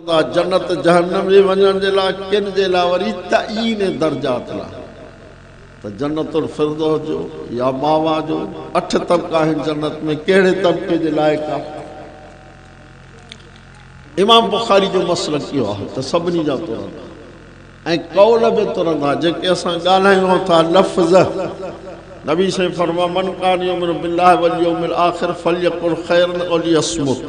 जन्नत जहन्नम जे वञण जे लाइ किन जे लाइ वरी तईन दर्जात लाइ त जन्नतुल फिरदौस जो या मावा जो 8 तबका आहिनि जन्नत में कहिड़े तबके जे लाइक़ आहे। इमाम बुखारी जो मसलक इहो आहे त सभिनी जा तुरंदा ऐं कौल बि तुरंदा जेके असां ॻाल्हायूं था लफ़्ज़। नबी साईं फरमा मन कान युमिनु बिल्लाहि वल यौमिल आख़िर फलयकुल खैरन औ लियस्मुत।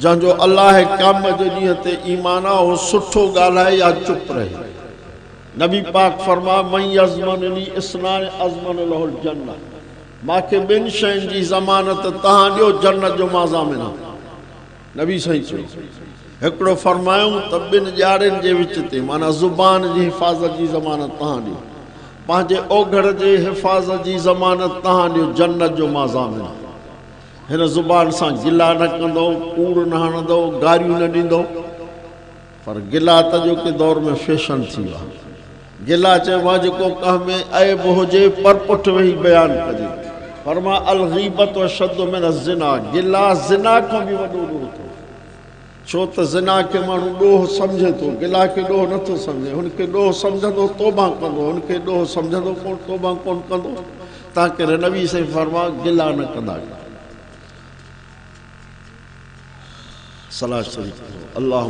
जंहिंजो अल्लाह क़यामत जो ॾींहं ते ईमान आहे उहो सुठो ॻाल्हाए या चुप रहे। नबी पाक फरमा मन यज़मननी इस्नान अज़मन लहुल जन्नह। मूंखे 2 शयुनि जी ज़मानत तव्हां ॾियो जन्नत जो मां ज़ामिन आहियां। नबी साईं चयो हिकिड़ो फरमायूं त 2 ॼाड़ियुनि जे विच ते माना ज़ुबान जी हिफ़ाज़त जी ज़मानत तव्हां ॾियो, पंहिंजे ओघड़ जे हिफ़ाज़त जी ज़मानत तव्हां ॾियो, जन्नत जो मां ज़ामिन आहियां। हिन ज़ुबान सां गिला न कंदो, कूड़ न हणंदो, गारियूं न ॾींदो। पर गिला त जो के दौर में फैशन थी वियो आहे। गिला चइबो आहे जेको कंहिं में ऐब हुजे पर पुठ वेही बयानु कजे। फरमा अल ग़ीबत अशद्दु मिन ज़िना। गिला ज़िना खां बि वॾो ॾोह अथव। छो त ज़िना खे माण्हू ॾोह सम्झे थो, गिला खे ॾोह नथो सम्झे। हुनखे ॾोह सम्झंदो तौबा कंदो, हुनखे ॾोह सम्झंदो कोन तौबा कोन कंदो। तव्हां करे नबी साईं फरमा गिला न कंदा। सलाह शरीफ़ अल्लाह